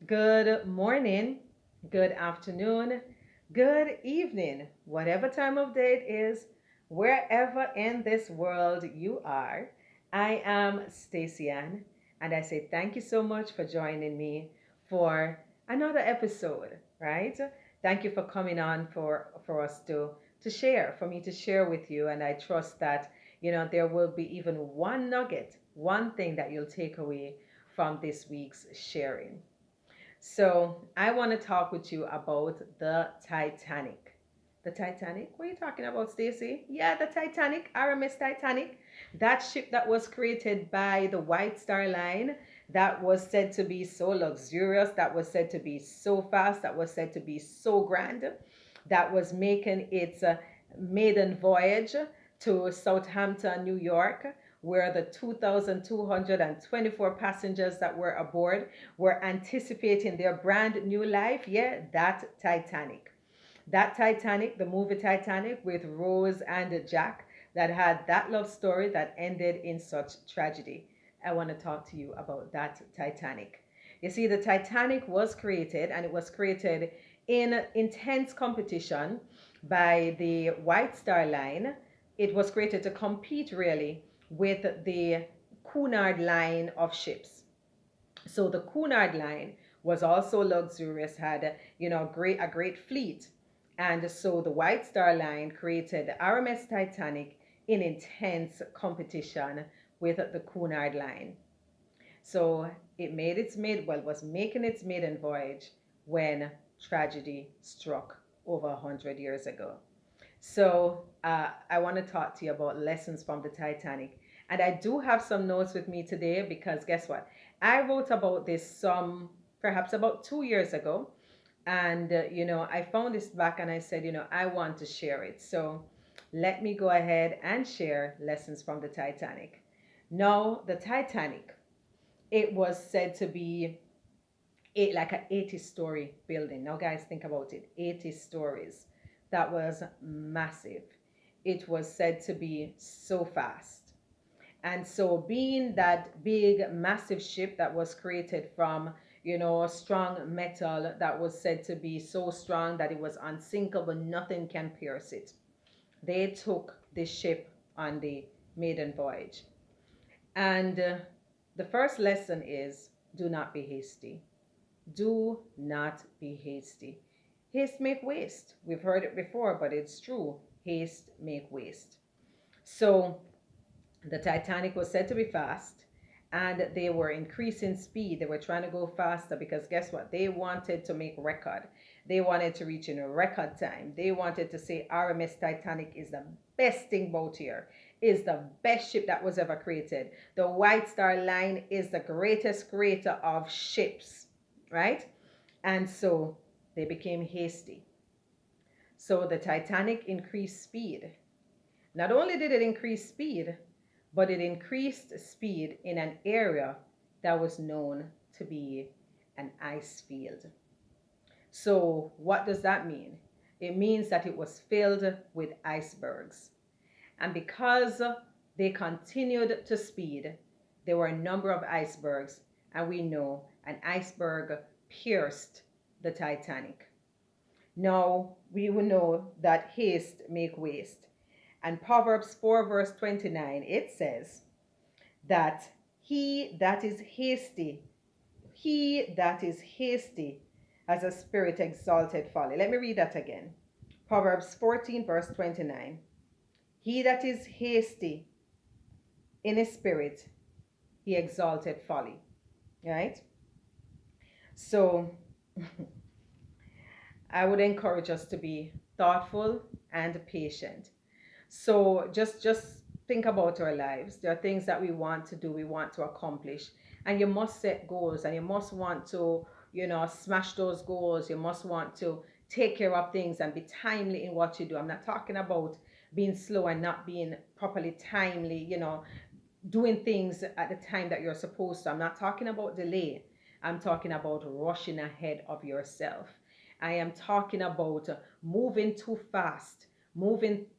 Good morning, good afternoon, good evening, whatever time of day it is, wherever in this world you are. I am Stacy-Ann, and I say thank you so much for joining me for another episode, right? Thank you for coming on for us to share, for me to share with you, and I trust that there will be even one nugget, one thing that you'll take away from this week's sharing. So I want to talk with you about the Titanic. The Titanic? What are you talking about, Stacy? Yeah, the Titanic, RMS Titanic. That ship that was created by the White Star Line, that was said to be so luxurious, that was said to be so fast, that was said to be so grand, that was making its maiden voyage to Southampton, New York, where the 2,224 passengers that were aboard were anticipating their brand new life. Yeah, that Titanic. That Titanic, the movie Titanic with Rose and Jack, that had that love story that ended in such tragedy. I want to talk to you about that Titanic. You see, the Titanic was created, and it was created in intense competition by the White Star Line. It was created to compete really with the Cunard line of ships. So the Cunard line was also luxurious, had a great fleet, and so the White Star Line created the RMS Titanic in intense competition with the Cunard line. So it made its mid well was making its maiden voyage when tragedy struck over 100 years ago. So I want to talk to you about lessons from the Titanic. And I do have some notes with me today because guess what? I wrote about this perhaps about 2 years ago. And, I found this back and I said, I want to share it. So let me go ahead and share lessons from the Titanic. Now, the Titanic, it was said to be like an 80-story building. Now, guys, think about it, 80 stories. That was massive. It was said to be so fast. And so, being that big, massive ship that was created from, strong metal that was said to be so strong that it was unsinkable, nothing can pierce it. They took the ship on the maiden voyage. And the first lesson is do not be hasty. Do not be hasty. Haste make waste. We've heard it before, but it's true. Haste make waste. So the Titanic was said to be fast, and they were increasing speed. They were trying to go faster because guess what? They wanted to make record. They wanted to reach in a record time. They wanted to say RMS Titanic is the best thing boat here, is the best ship that was ever created. The White Star Line is the greatest creator of ships, right? And so they became hasty. So the Titanic increased speed. Not only did it increase speed, but it increased speed in an area that was known to be an ice field. So, what does that mean? It means that it was filled with icebergs. And because they continued to speed, there were a number of icebergs, and we know an iceberg pierced the Titanic. Now we will know that haste make waste. And Proverbs 4 verse 29, it says that he that is hasty has a spirit exalted folly. Let me read that again. Proverbs 14 verse 29. He that is hasty in his spirit, he exalted folly. Right? So I would encourage us to be thoughtful and patient. So just think about our lives. There are things that we want to do, we want to accomplish, and you must set goals, and you must want to, smash those goals. You must want to take care of things and be timely in what you do. I'm not talking about being slow and not being properly timely, doing things at the time that you're supposed to. I'm not talking about delay. I'm talking about rushing ahead of yourself. I am talking about moving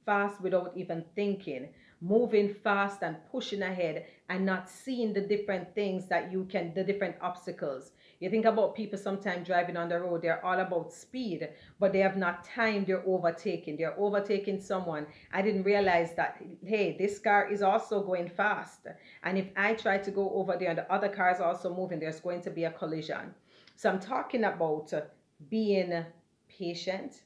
fast without even thinking, moving fast and pushing ahead and not seeing the different things that you can, the different obstacles. You think about people sometimes driving on the road, they're all about speed, but they have not timed their overtaking. They're overtaking someone. I didn't realize that, hey, this car is also going fast. And if I try to go over there and the other car is also moving, there's going to be a collision. So I'm talking about being patient,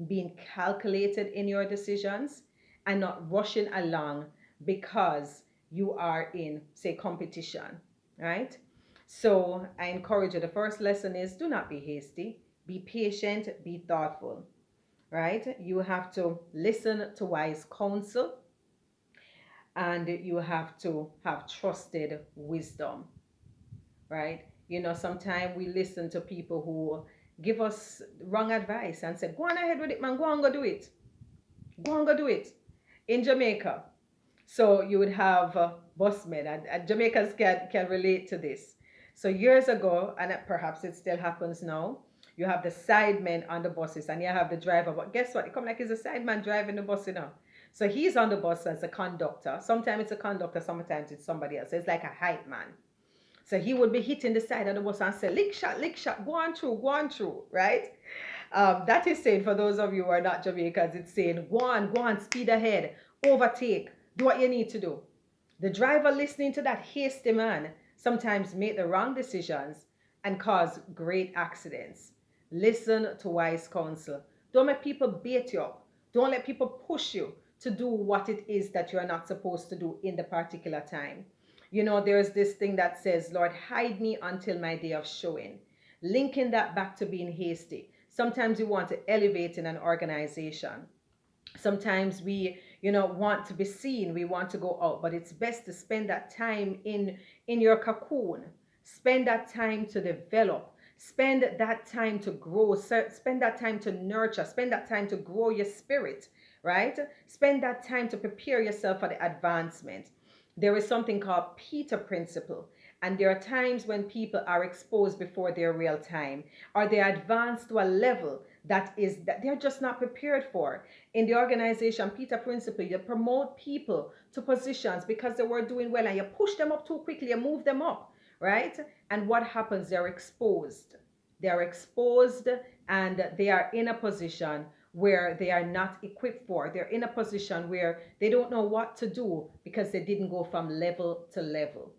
being calculated in your decisions, and not rushing along because you are in, say, competition, right? So I encourage you. The first lesson is do not be hasty, be patient, be thoughtful, right? You have to listen to wise counsel, and you have to have trusted wisdom, right? You know, sometimes we listen to people who give us wrong advice and say, go on ahead with it, man, go and go do it. Go and go do it. In Jamaica, so you would have busmen, and Jamaicans can relate to this. So years ago, and perhaps it still happens now, you have the sidemen on the buses and you have the driver. But guess what? It come like it's a sideman driving the bus, you know. So he's on the bus as a conductor. Sometimes it's a conductor, sometimes it's somebody else. So it's like a hype man. So he would be hitting the side of the bus and say, lick shot, go on through, right? That is saying, for those of you who are not Jamaicans, it's saying, go on, speed ahead, overtake, do what you need to do. The driver listening to that hasty man sometimes make the wrong decisions and cause great accidents. Listen to wise counsel. Don't let people bait you up. Don't let people push you to do what it is that you're not supposed to do in the particular time. You know, there's this thing that says, Lord, hide me until my day of showing. Linking that back to being hasty. Sometimes we want to elevate in an organization. Sometimes we, want to be seen. We want to go out, but it's best to spend that time in your cocoon. Spend that time to develop. Spend that time to grow. Spend that time to nurture. Spend that time to grow your spirit, right? Spend that time to prepare yourself for the advancement. There is something called Peter Principle. And there are times when people are exposed before their real time, or they advance to a level that they're just not prepared for. In the organization, Peter Principle, you promote people to positions because they were doing well, and you push them up too quickly, you move them up, right? And what happens? They're exposed. They're exposed, and they are in a position where they are not equipped for. They're in a position where they don't know what to do because they didn't go from level to level,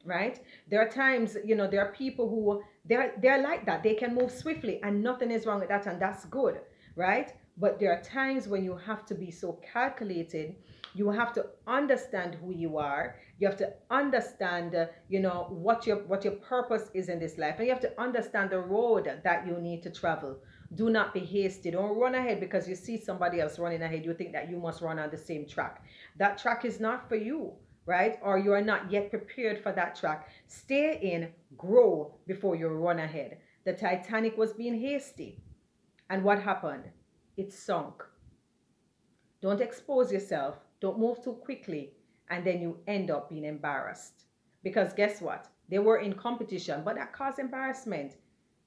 right? There are times, there are people who they're like that. They can move swiftly and nothing is wrong with that, and that's good, right? But there are times when you have to be so calculated. You have to understand who you are. You have to understand, what your purpose is in this life, and you have to understand the road that you need to travel. Do not be hasty. Don't run ahead because you see somebody else running ahead. You think that you must run on the same track. That track is not for you, right? Or you are not yet prepared for that track. Stay in, grow before you run ahead. The Titanic was being hasty. And what happened? It sunk. Don't expose yourself. Don't move too quickly. And then you end up being embarrassed. Because guess what? They were in competition, but that caused embarrassment.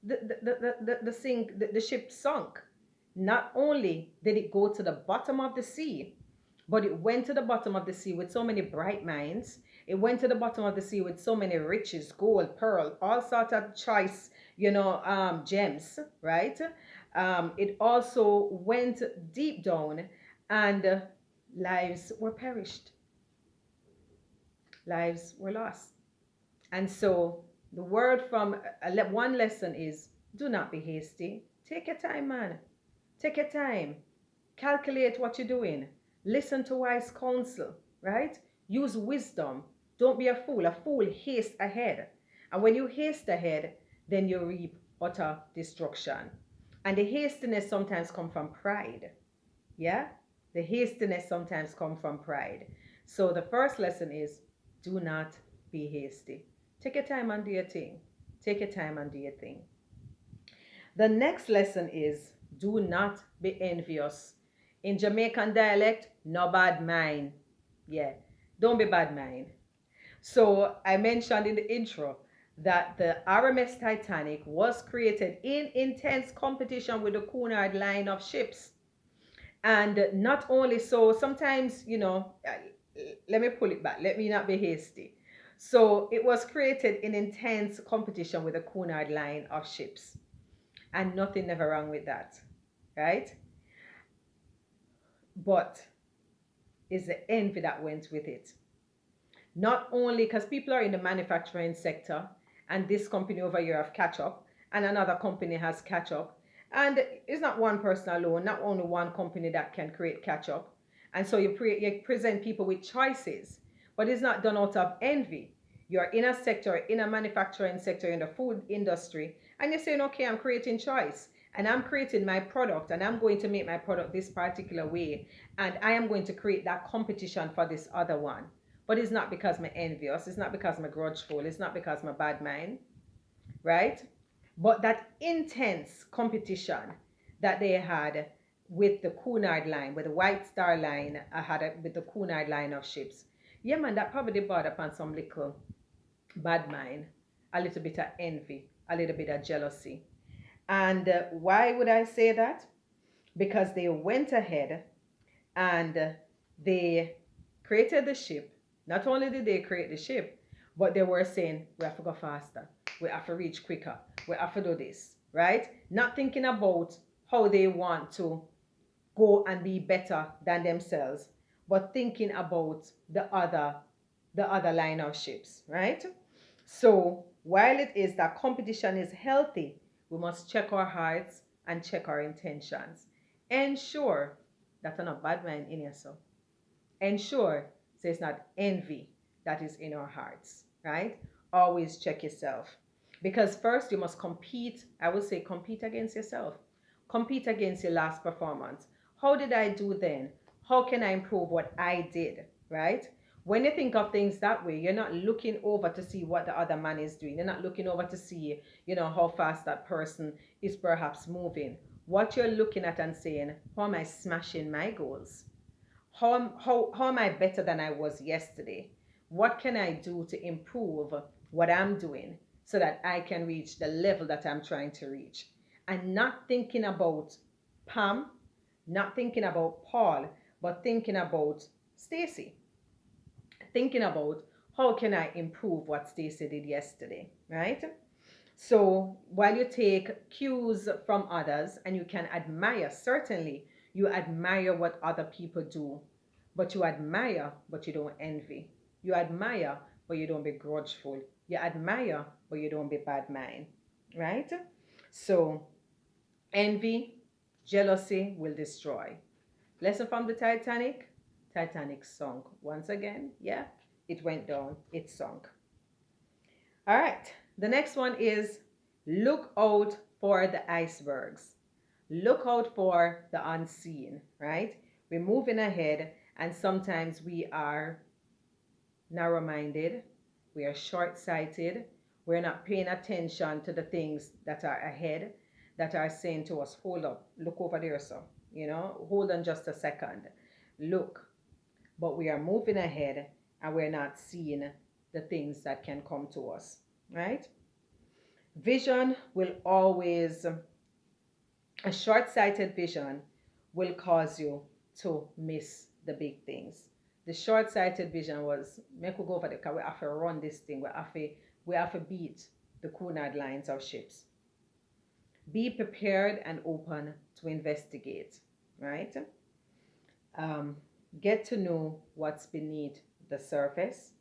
The ship sunk. Not only did it go to the bottom of the sea, but it went to the bottom of the sea with so many bright mines. It went to the bottom of the sea with so many riches, gold, pearl, all sorts of choice, gems, right? It also went deep down, and lives were perished. Lives were lost. And so the word from one lesson is do not be hasty. Take your time, man. Take your time. Calculate what you're doing. Listen to wise counsel, right? Use wisdom. Don't be a fool. A fool hastes ahead. And when you haste ahead, then you reap utter destruction. And the hastiness sometimes comes from pride. Yeah? The hastiness sometimes comes from pride. So the first lesson is do not be hasty. Take your time and do your thing. Take your time and do your thing. The next lesson is do not be envious. In Jamaican dialect, no bad mind. Yeah, don't be bad mind. So I mentioned in the intro that the RMS Titanic was created in intense competition with the Cunard line of ships. And not only so, sometimes, let me pull it back. Let me not be hasty. So it was created in intense competition with the Cunard line of ships, and nothing never wrong with that, right? But it's the envy that went with it. Not only because people are in the manufacturing sector, and this company over here have catch up, and another company has catch up, and it's not one person alone, not only one company that can create catch up. And so you present people with choices, but it's not done out of envy. You're in a sector, in a manufacturing sector, in the food industry, and you're saying, okay, I'm creating choice, and I'm creating my product, and I'm going to make my product this particular way, and I am going to create that competition for this other one. But it's not because I'm envious, it's not because I'm grudgeful, it's not because I'm a bad mind, right? But that intense competition that they had with the Cunard line, with the White Star line, with the Cunard line of ships. Yeah, man, that probably brought upon some little bad mind, a little bit of envy, a little bit of jealousy. And why would I say that? Because they went ahead and they created the ship. Not only did they create the ship, but they were saying, we have to go faster, we have to reach quicker, we have to do this, right? Not thinking about how they want to go and be better than themselves, but thinking about the other line of ships, right? So while it is that competition is healthy, we must check our hearts and check our intentions. Ensure that are not bad mind in yourself. Ensure so it's not envy that is in our hearts, right? Always check yourself. Because first you must compete. I would say compete against yourself. Compete against your last performance. How did I do then? How can I improve what I did, right? When you think of things that way, you're not looking over to see what the other man is doing. You're not looking over to see, how fast that person is perhaps moving. What you're looking at and saying, how am I smashing my goals? How am I better than I was yesterday? What can I do to improve what I'm doing so that I can reach the level that I'm trying to reach? And not thinking about Pam, not thinking about Paul, but thinking about Stacy. Thinking about how can I improve what Stacy did yesterday, right? So while you take cues from others and you can admire, certainly you admire what other people do, but you admire, but you don't envy. You admire, but you don't be grudgeful. You admire, but you don't be bad mind, right? So envy, jealousy will destroy. Lesson from the Titanic. Titanic sunk. Once again, yeah, it went down, it sunk. All right, the next one is look out for the icebergs. Look out for the unseen, right? We're moving ahead, and sometimes we are narrow minded, we are short sighted, we're not paying attention to the things that are ahead that are saying to us, hold up, look over there, so, hold on just a second, look. But we are moving ahead and we're not seeing the things that can come to us, right? Vision will always, a short sighted vision will cause you to miss the big things. The short sighted vision was, make we go over there because we have to run this thing, we have to beat the Cunard lines of ships. Be prepared and open to investigate, right? Get to know what's beneath the surface.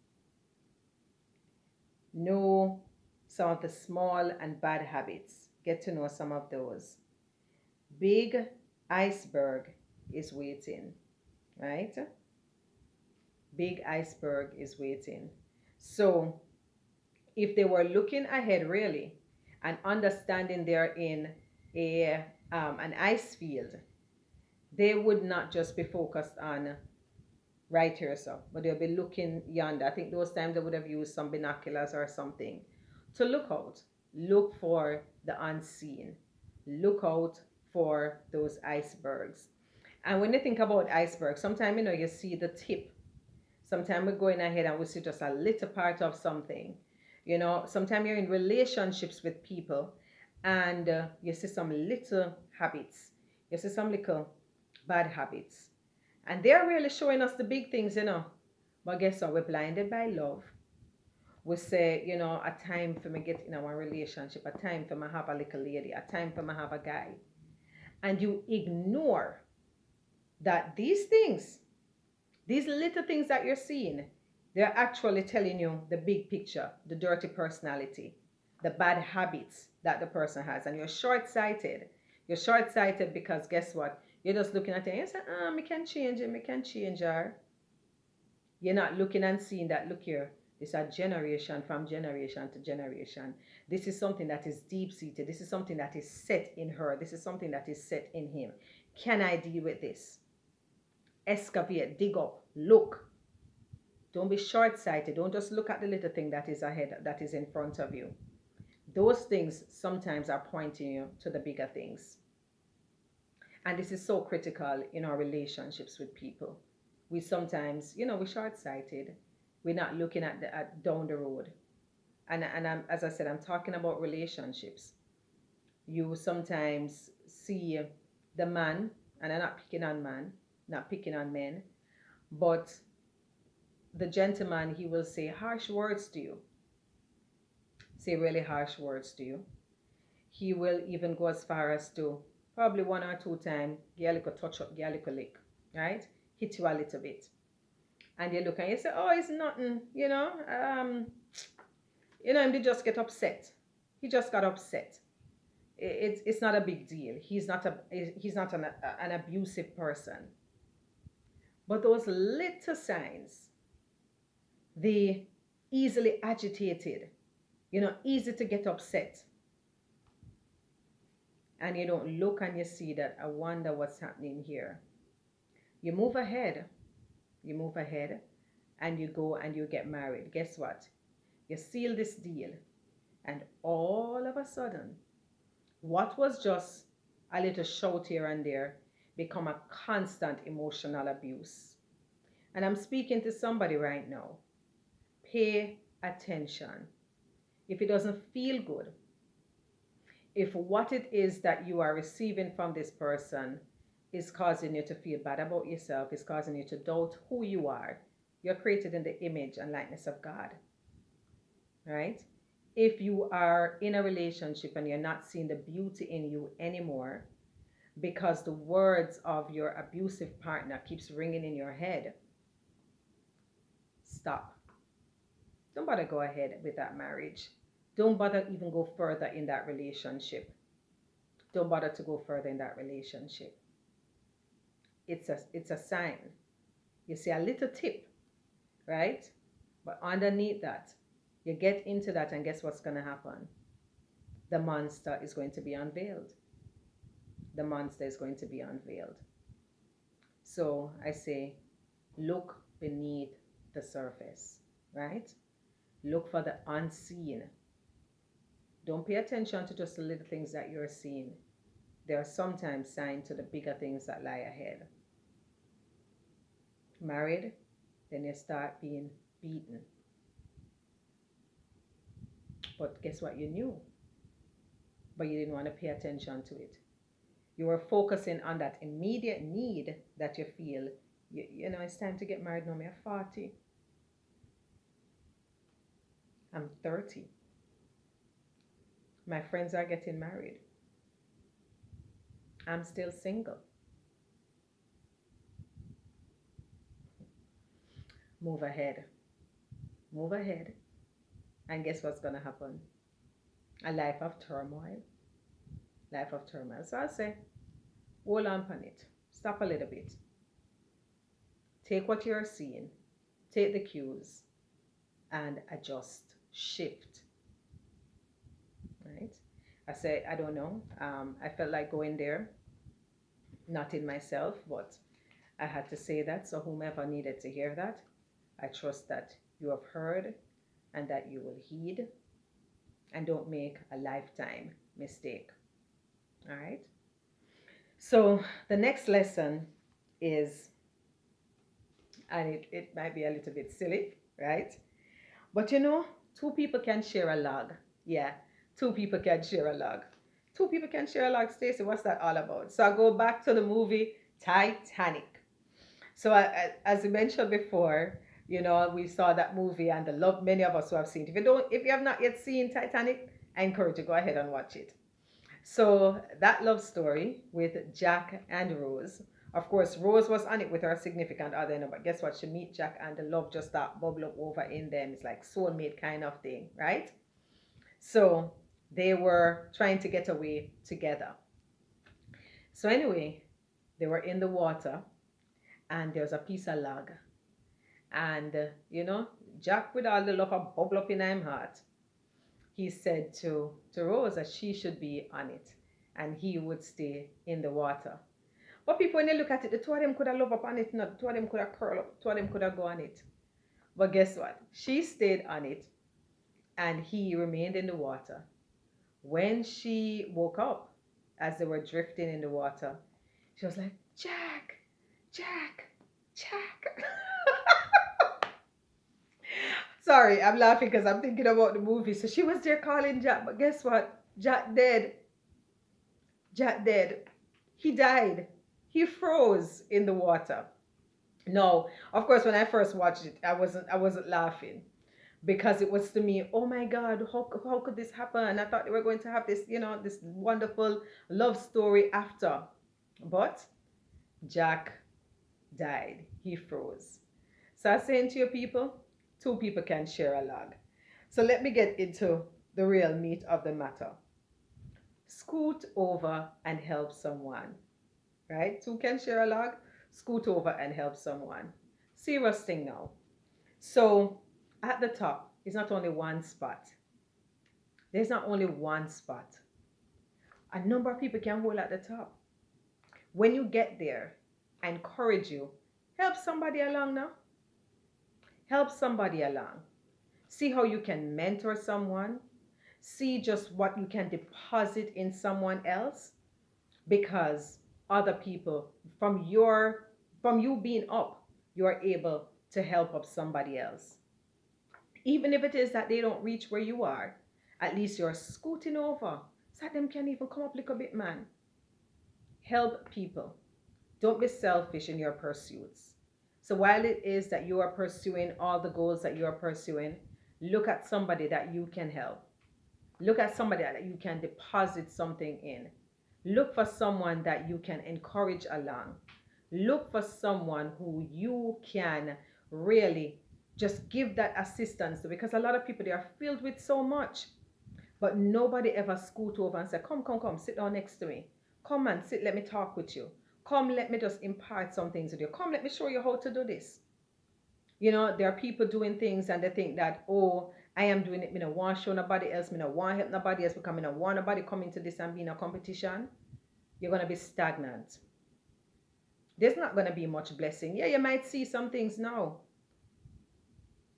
Know some of the small and bad habits. Get to know some of those. Big iceberg is waiting, right? Big iceberg is waiting. So if they were looking ahead really and understanding they're in an ice field, they would not just be focused on right here, so, but they'll be looking yonder. I think those times they would have used some binoculars or something to look out. Look for the unseen. Look out for those icebergs. And when you think about icebergs, sometimes you see the tip. Sometimes we're going ahead and we see just a little part of something. Sometimes you're in relationships with people and you see some little habits. You see some little bad habits. And they're really showing us the big things. But guess what? We're blinded by love. We say, a time for me get in our relationship, a time for me have a little lady, a time for me have a guy. And you ignore that these things, these little things that you're seeing, they're actually telling you the big picture, the dirty personality, the bad habits that the person has. And you're short sighted. You're short sighted because guess what? You're just looking at it and you say, me can change it, me can change her. You're not looking and seeing that, look here, it's a generation from generation to generation. This is something that is deep seated. This is something that is set in her. This is something that is set in him. Can I deal with this? Excavate, dig up, look. Don't be short sighted. Don't just look at the little thing that is ahead, that is in front of you. Those things sometimes are pointing you to the bigger things. And this is so critical in our relationships with people. We sometimes, we're short sighted. We're not looking at down the road. And as I said, I'm talking about relationships. You sometimes see the man, and I'm not picking on man, not picking on men, but the gentleman, he will say harsh words to you, say really harsh words to you. He will even go as far as to probably 1 or 2 times give a little touch up, give a little lick, right? Hit you a little bit. And you look and you say, oh, it's nothing, and they just get upset. He just got upset. It's not a big deal. He's not an abusive person. But those little signs, the easily agitated, easy to get upset, and you don't look and you see that, I wonder what's happening here. You move ahead, and you go and you get married. Guess what? You seal this deal, and all of a sudden, what was just a little shout here and there become a constant emotional abuse. And I'm speaking to somebody right now. Pay attention. If it doesn't feel good, if what it is that you are receiving from this person is causing you to feel bad about yourself, is causing you to doubt who you are, you're created in the image and likeness of God, right? If you are in a relationship and you're not seeing the beauty in you anymore because the words of your abusive partner keeps ringing in your head, stop. Don't bother go ahead with that marriage. Don't bother even go further in that relationship. Don't bother to go further in that relationship. It's a sign. You see a little tip, right? But underneath that, you get into that and guess what's going to happen? The monster is going to be unveiled. The monster is going to be unveiled. So I say, look beneath the surface, right? Look for the unseen. Don't pay attention to just the little things that you're seeing. There are sometimes signs to the bigger things that lie ahead. Married, then you start being beaten. But guess what? You knew, but you didn't want to pay attention to it. You were focusing on that immediate need that you feel. It's time to get married now. I'm 40. I'm 30. My friends are getting married. I'm still single. Move ahead. Move ahead. And guess what's going to happen? A life of turmoil. Life of turmoil. So I say, hold on on it. Stop a little bit. Take what you're seeing. Take the cues. And adjust. Shift. Right? I say, I don't know. I felt like going there. Not in myself, but I had to say that. So whomever needed to hear that, I trust that you have heard and that you will heed. And don't make a lifetime mistake. All right? So the next lesson is, and it might be a little bit silly, right? But two people can share a log. Yeah, two people can share a log. Two people can share a log. Stacy, what's that all about? So I go back to the movie Titanic. So as I mentioned before, We saw that movie and the love many of us who have seen it. If you have not yet seen Titanic, I encourage you go ahead and watch it. So that love story with Jack and Rose. Of course, Rose was on it with her significant other, but guess what? She meet Jack and the love just start bubble up over in them. It's like soulmate kind of thing, right? So they were trying to get away together. So anyway, they were in the water and there was a piece of log. And Jack with all the love of bubble up in him heart, he said to Rose that she should be on it and he would stay in the water. But people, when they look at it, the two of them could have love up on it, not the two of them could have curl up, the two of them could have go on it. But guess what? She stayed on it and he remained in the water. When she woke up, as they were drifting in the water, she was like, Jack, Jack, Jack. Sorry, I'm laughing because I'm thinking about the movie. So she was there calling Jack, but guess what? Jack dead. Jack dead. He died. He froze in the water. No, of course, when I first watched it, I wasn't laughing because it was to me, oh my God, how could this happen? I thought they were going to have this, this wonderful love story after, but Jack died. He froze. So I'm saying to you people, two people can share a log. So let me get into the real meat of the matter. Scoot over and help someone, right? Two can share a log. Scoot over and help someone. Serious thing now. So at the top is not only one spot. There's not only one spot. A number of people can hold at the top. When you get there, I encourage you, help somebody along now. Help somebody along. See how you can mentor someone. See just what you can deposit in someone else. Because other people, from you being up, you are able to help up somebody else. Even if it is that they don't reach where you are, at least you're scooting over so that them can even come up a little bit, man. Help people. Don't be selfish in your pursuits. So while it is that you are pursuing all the goals that you are pursuing, look at somebody that you can help. Look at somebody that you can deposit something in. Look for someone that you can encourage along. Look for someone who you can really just give that assistance to, because a lot of people, they are filled with so much, but nobody ever scoot over and say, come, sit down next to me. Come and sit, let me talk with you. Come, let me just impart some things with you. Come, let me show you how to do this. There are people doing things and they think that, oh, I am doing it. I don't want to show nobody else. I don't want to help nobody else because I don't want nobody coming to this and being a competition. You're going to be stagnant. There's not going to be much blessing. Yeah, you might see some things now.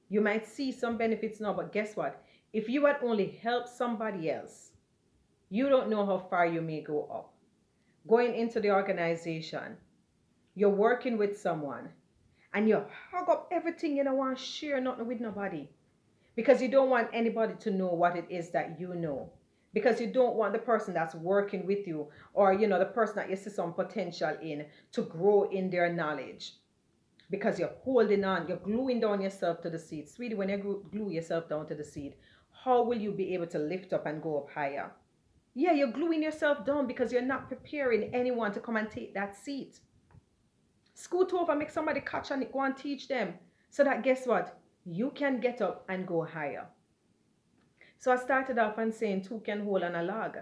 You might see some benefits now, but guess what? If you had only helped somebody else, you don't know how far you may go up. Going into the organization, you're working with someone, and you hug up everything, you don't want to share nothing with nobody. Because you don't want anybody to know what it is that you know. Because you don't want the person that's working with you, or the person that you see some potential in, to grow in their knowledge. Because you're holding on, you're gluing down yourself to the seat. Sweetie, when you glue yourself down to the seat, how will you be able to lift up and go up higher? Yeah, you're gluing yourself down because you're not preparing anyone to come and take that seat. Scoot over, make somebody catch and go and teach them. So that, guess what? You can get up and go higher. So I started off and saying two can hold on a log.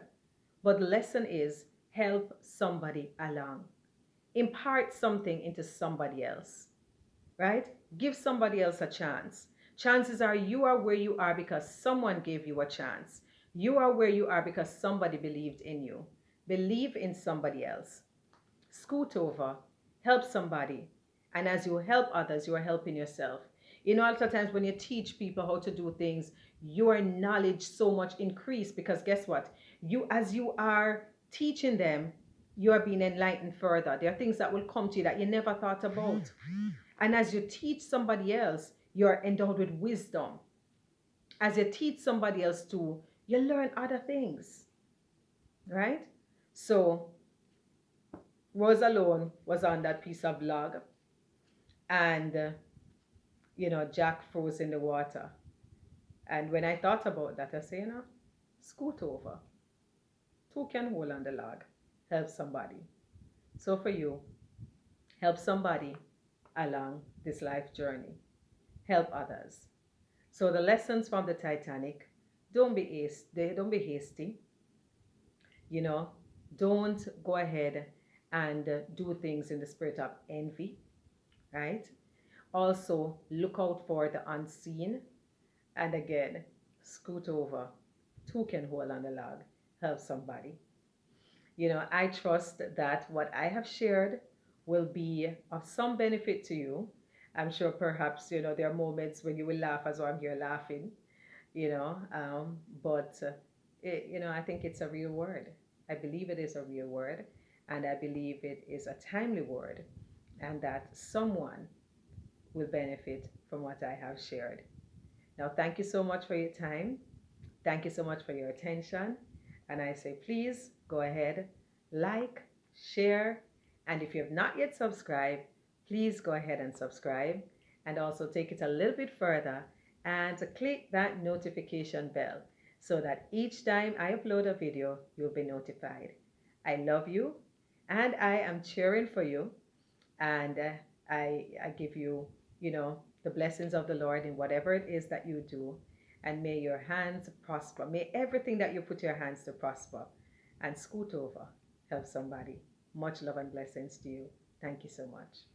But the lesson is, help somebody along. Impart something into somebody else. Right? Give somebody else a chance. Chances are you are where you are because someone gave you a chance. You are where you are because somebody believed in you. Believe in somebody else. Scoot over. Help somebody. And as you help others, you are helping yourself. A lot of times when you teach people how to do things, your knowledge so much increase, because guess what? As you are teaching them, you are being enlightened further. There are things that will come to you that you never thought about. And as you teach somebody else, you're endowed with wisdom. As you teach somebody else too, you learn other things. Right? So Rose alone was on that piece of log. And Jack froze in the water. And when I thought about that, I say, scoot over. Two can hold on the log. Help somebody. So for you, help somebody along this life journey. Help others. So the lessons from the Titanic: don't be hasty. You know, don't go ahead and do things in the spirit of envy, right? Also, look out for the unseen. And again, scoot over. Two can hold on the log. Help somebody. I trust that what I have shared will be of some benefit to you. I'm sure perhaps, there are moments when you will laugh as I'm here laughing, but, I think it's a real word. I believe it is a real word, and I believe it is a timely word, and that someone will benefit from what I have shared. Now, thank you so much for your time. Thank you so much for your attention. And I say, please go ahead, like, share, and if you have not yet subscribed, please go ahead and subscribe. And also take it a little bit further and click that notification bell so that each time I upload a video, you'll be notified. I love you and I am cheering for you. And I give you, the blessings of the Lord in whatever it is that you do. And may your hands prosper. May everything that you put your hands to prosper. And scoot over. Help somebody. Much love and blessings to you. Thank you so much.